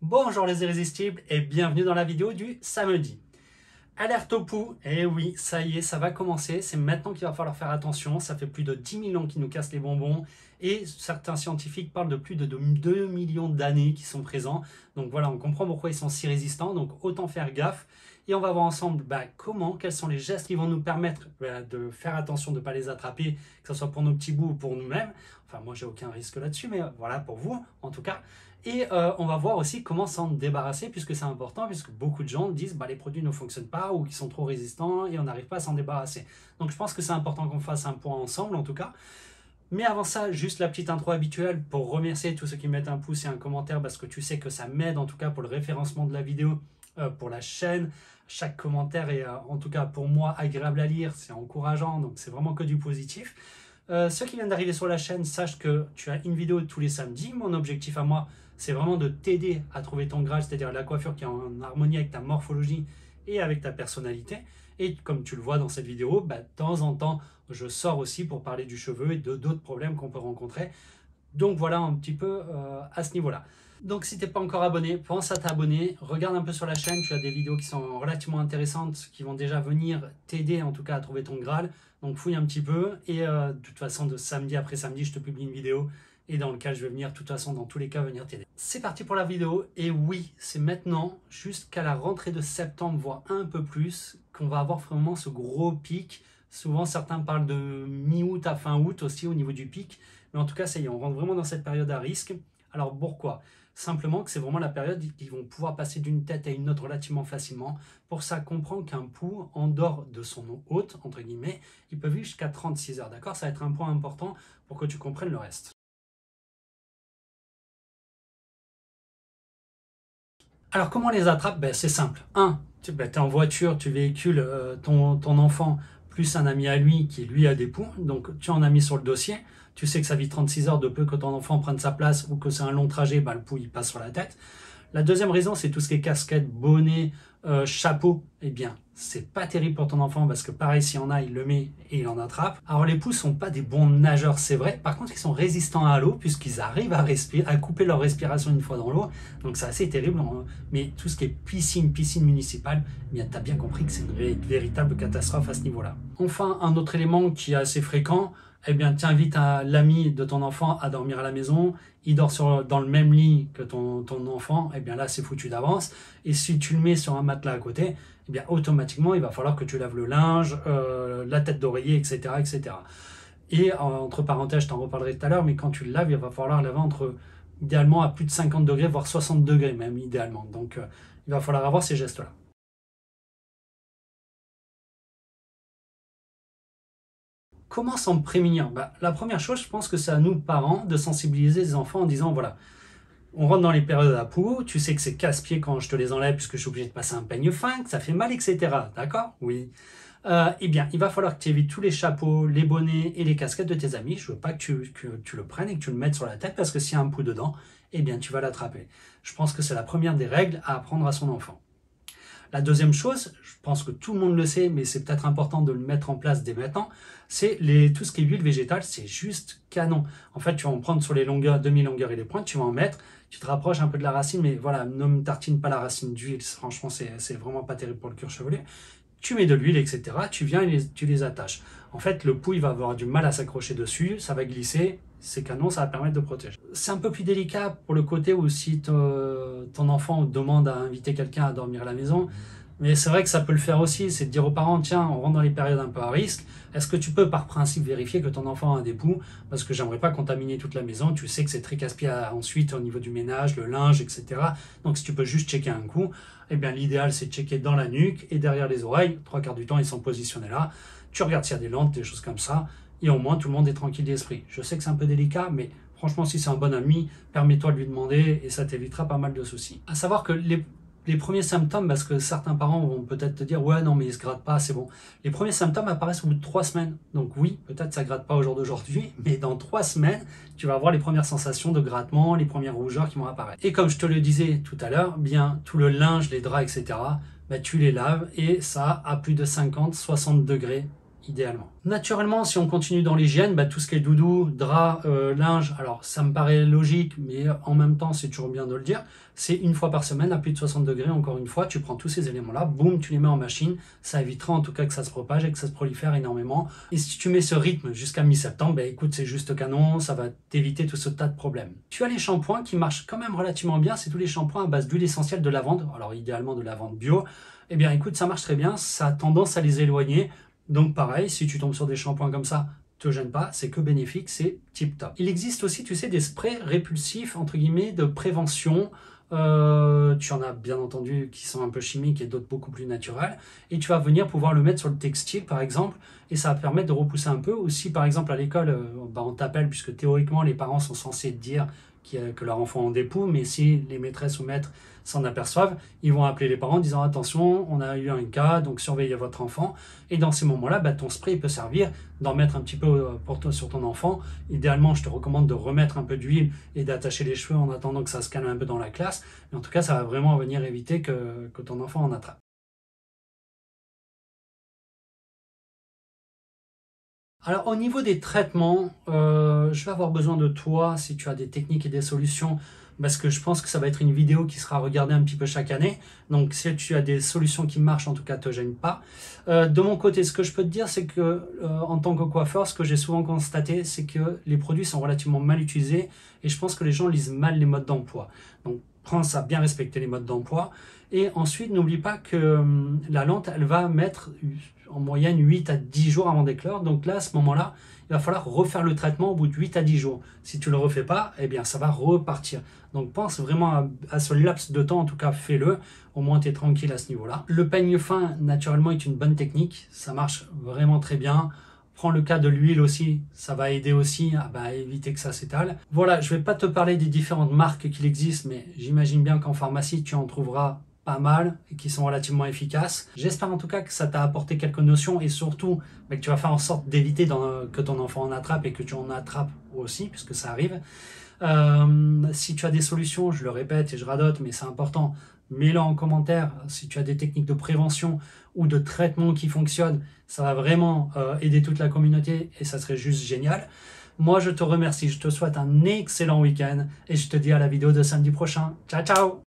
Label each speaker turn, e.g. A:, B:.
A: Bonjour les irrésistibles et bienvenue dans la vidéo du samedi. Alerte au pouls, et oui, ça y est, ça va commencer, c'est maintenant qu'il va falloir faire attention, ça fait plus de 10 000 ans qu'ils nous cassent les bonbons, et certains scientifiques parlent de plus de 2 millions d'années qui sont présents, donc voilà, on comprend pourquoi ils sont si résistants, donc autant faire gaffe, et on va voir ensemble quels sont les gestes qui vont nous permettre de faire attention de ne pas les attraper, que ce soit pour nos petits bouts ou pour nous-mêmes, enfin moi j'ai aucun risque là-dessus, mais voilà, pour vous en tout cas. Et on va voir aussi comment s'en débarrasser, puisque c'est important, puisque beaucoup de gens disent les produits ne fonctionnent pas ou qu'ils sont trop résistants et on n'arrive pas à s'en débarrasser. Donc je pense que c'est important qu'on fasse un point ensemble en tout cas. Mais avant ça, juste la petite intro habituelle pour remercier tous ceux qui mettent un pouce et un commentaire, parce que tu sais que ça m'aide en tout cas pour le référencement de la vidéo, pour la chaîne. Chaque commentaire est en tout cas pour moi agréable à lire, c'est encourageant, donc c'est vraiment que du positif. Ceux qui viennent d'arriver sur la chaîne, sache que tu as une vidéo tous les samedis. Mon objectif à moi, c'est vraiment de t'aider à trouver ton Graal, c'est-à-dire la coiffure qui est en harmonie avec ta morphologie et avec ta personnalité. Et comme tu le vois dans cette vidéo, de temps en temps, je sors aussi pour parler du cheveu et de d'autres problèmes qu'on peut rencontrer. Donc voilà un petit peu à ce niveau-là. Donc si tu n'es pas encore abonné, pense à t'abonner, regarde un peu sur la chaîne, tu as des vidéos qui sont relativement intéressantes, qui vont déjà venir t'aider en tout cas à trouver ton Graal. Donc fouille un petit peu et de toute façon de samedi après samedi, je te publie une vidéo et dans lequel je vais venir de toute façon dans tous les cas venir t'aider. C'est parti pour la vidéo et oui, c'est maintenant jusqu'à la rentrée de septembre, voire un peu plus, qu'on va avoir vraiment ce gros pic. Souvent certains parlent de mi-août à fin août aussi au niveau du pic, mais en tout cas ça y est, on rentre vraiment dans cette période à risque. Alors pourquoi ? Simplement que c'est vraiment la période où ils vont pouvoir passer d'une tête à une autre relativement facilement. Pour ça, comprends qu'un pouls, en dehors de son hôte, entre guillemets, il peut vivre jusqu'à 36 heures. D'accord ? Ça va être un point important pour que tu comprennes le reste. Alors, comment on les attrape ? C'est simple. Tu es en voiture, tu véhicules ton enfant plus un ami à lui qui, lui, a des poux. Donc, tu en as mis sur le dossier. Tu sais que ça vit 36 heures de peu que ton enfant prenne sa place ou que c'est un long trajet, le pouls, il passe sur la tête. La deuxième raison, c'est tout ce qui est casquette, bonnet, chapeau. Eh bien, c'est pas terrible pour ton enfant parce que pareil, s'il y en a, il le met et il en attrape. Alors, les poux sont pas des bons nageurs, c'est vrai. Par contre, ils sont résistants à l'eau puisqu'ils arrivent à respirer, à couper leur respiration une fois dans l'eau. Donc, c'est assez terrible. Mais tout ce qui est piscine municipale, eh bien, tu as bien compris que c'est une véritable catastrophe à ce niveau-là. Enfin, un autre élément qui est assez fréquent, eh bien, tu invites l'ami de ton enfant à dormir à la maison, il dort dans le même lit que ton enfant, eh bien là, c'est foutu d'avance. Et si tu le mets sur un matelas à côté, eh bien, automatiquement, il va falloir que tu laves le linge, la tête d'oreiller, etc., etc. Et entre parenthèses, je t'en reparlerai tout à l'heure, mais quand tu le laves, il va falloir laver idéalement à plus de 50 degrés, voire 60 degrés même, idéalement. Donc, il va falloir avoir ces gestes-là. Comment s'en prémunir ? La première chose, je pense que c'est à nous, parents, de sensibiliser les enfants en disant, voilà, on rentre dans les périodes à pouls, tu sais que c'est casse-pied quand je te les enlève puisque je suis obligé de passer un peigne fin, que ça fait mal, etc. D'accord ? Oui. Eh bien, il va falloir que tu évites tous les chapeaux, les bonnets et les casquettes de tes amis. Je ne veux pas que tu le prennes et que tu le mettes sur la tête parce que s'il y a un pouls dedans, eh bien, tu vas l'attraper. Je pense que c'est la première des règles à apprendre à son enfant. La deuxième chose, je pense que tout le monde le sait, mais c'est peut-être important de le mettre en place dès maintenant, c'est tout ce qui est huile végétale, c'est juste canon. En fait, tu vas en prendre sur les longueurs, demi-longueurs et les pointes, tu vas en mettre, tu te rapproches un peu de la racine, mais voilà, ne me tartine pas la racine d'huile, franchement, c'est vraiment pas terrible pour le cuir chevelu. Tu mets de l'huile, etc., tu viens et tu les attaches. En fait, le pouls, il va avoir du mal à s'accrocher dessus, ça va glisser, c'est canon, ça va permettre de protéger. C'est un peu plus délicat pour le côté où si ton enfant demande à inviter quelqu'un à dormir à la maison, mais c'est vrai que ça peut le faire aussi, c'est de dire aux parents, tiens, on rentre dans les périodes un peu à risque, est-ce que tu peux par principe vérifier que ton enfant a des poux, parce que j'aimerais pas contaminer toute la maison, tu sais que c'est très casse-pied ensuite au niveau du ménage, le linge, etc. Donc si tu peux juste checker un coup, eh bien l'idéal c'est de checker dans la nuque et derrière les oreilles, 3/4 du temps ils sont positionnés là, tu regardes s'il y a des lentes, des choses comme ça, et au moins tout le monde est tranquille d'esprit. Je sais que c'est un peu délicat, mais franchement si c'est un bon ami, permets-toi de lui demander et ça t'évitera pas mal de soucis. À savoir que les premiers symptômes, parce que certains parents vont peut-être te dire « Ouais, non, mais il ne se gratte pas, c'est bon ». Les premiers symptômes apparaissent au bout de 3 semaines. Donc oui, peut-être ça ne gratte pas au jour d'aujourd'hui, mais dans 3 semaines, tu vas avoir les premières sensations de grattement, les premières rougeurs qui vont apparaître. Et comme je te le disais tout à l'heure, bien tout le linge, les draps, etc., tu les laves et ça à plus de 50-60 degrés idéalement. Naturellement, si on continue dans l'hygiène, tout ce qui est doudou, drap, linge, alors ça me paraît logique, mais en même temps, c'est toujours bien de le dire, c'est une fois par semaine à plus de 60 degrés, encore une fois, tu prends tous ces éléments-là, boum, tu les mets en machine, ça évitera en tout cas que ça se propage et que ça se prolifère énormément. Et si tu mets ce rythme jusqu'à mi-septembre, écoute, c'est juste canon, ça va t'éviter tout ce tas de problèmes. Tu as les shampoings qui marchent quand même relativement bien, c'est tous les shampoings à base d'huile essentielle de lavande, alors idéalement de lavande bio. Eh bien écoute, ça marche très bien, ça a tendance à les éloigner. Donc pareil, si tu tombes sur des shampoings comme ça, te gêne pas, c'est que bénéfique, c'est tip top. Il existe aussi, tu sais, des sprays répulsifs, entre guillemets, de prévention. Tu en as bien entendu qui sont un peu chimiques et d'autres beaucoup plus naturels. Et tu vas venir pouvoir le mettre sur le textile, par exemple, et ça va permettre de repousser un peu. Ou si, par exemple, à l'école, on t'appelle, puisque théoriquement, les parents sont censés te dire que leur enfant en dépouille, mais si les maîtresses ou maîtres s'en aperçoivent, ils vont appeler les parents en disant attention, on a eu un cas, donc surveillez votre enfant. Et dans ces moments-là, ton spray peut servir d'en mettre un petit peu pour toi sur ton enfant. Idéalement, je te recommande de remettre un peu d'huile et d'attacher les cheveux en attendant que ça se calme un peu dans la classe. Mais en tout cas, ça va vraiment venir éviter que ton enfant en attrape. Alors au niveau des traitements, je vais avoir besoin de toi si tu as des techniques et des solutions, parce que je pense que ça va être une vidéo qui sera regardée un petit peu chaque année. Donc si tu as des solutions qui marchent, en tout cas, te gêne pas. De mon côté, ce que je peux te dire, c'est que en tant que coiffeur, ce que j'ai souvent constaté, c'est que les produits sont relativement mal utilisés et je pense que les gens lisent mal les modes d'emploi. Donc pense à bien respecter les modes d'emploi. Et ensuite, n'oublie pas que la lente, elle va mettre en moyenne 8 à 10 jours avant d'éclore. Donc là, à ce moment-là, il va falloir refaire le traitement au bout de 8 à 10 jours. Si tu ne le refais pas, eh bien, ça va repartir. Donc pense vraiment à ce laps de temps, en tout cas, fais-le. Au moins, tu es tranquille à ce niveau-là. Le peigne fin, naturellement, est une bonne technique. Ça marche vraiment très bien. Prends le cas de l'huile aussi, ça va aider aussi à éviter que ça s'étale. Voilà, je ne vais pas te parler des différentes marques qu'il existe, mais j'imagine bien qu'en pharmacie, tu en trouveras pas mal et qui sont relativement efficaces. J'espère en tout cas que ça t'a apporté quelques notions et surtout que tu vas faire en sorte d'éviter que ton enfant en attrape et que tu en attrapes aussi, puisque ça arrive. Si tu as des solutions, je le répète et je radote, mais c'est important, mets-le en commentaire. Si tu as des techniques de prévention ou de traitement qui fonctionnent, ça va vraiment aider toute la communauté et ça serait juste génial. Moi, je te remercie, je te souhaite un excellent week-end et je te dis à la vidéo de samedi prochain. Ciao, ciao!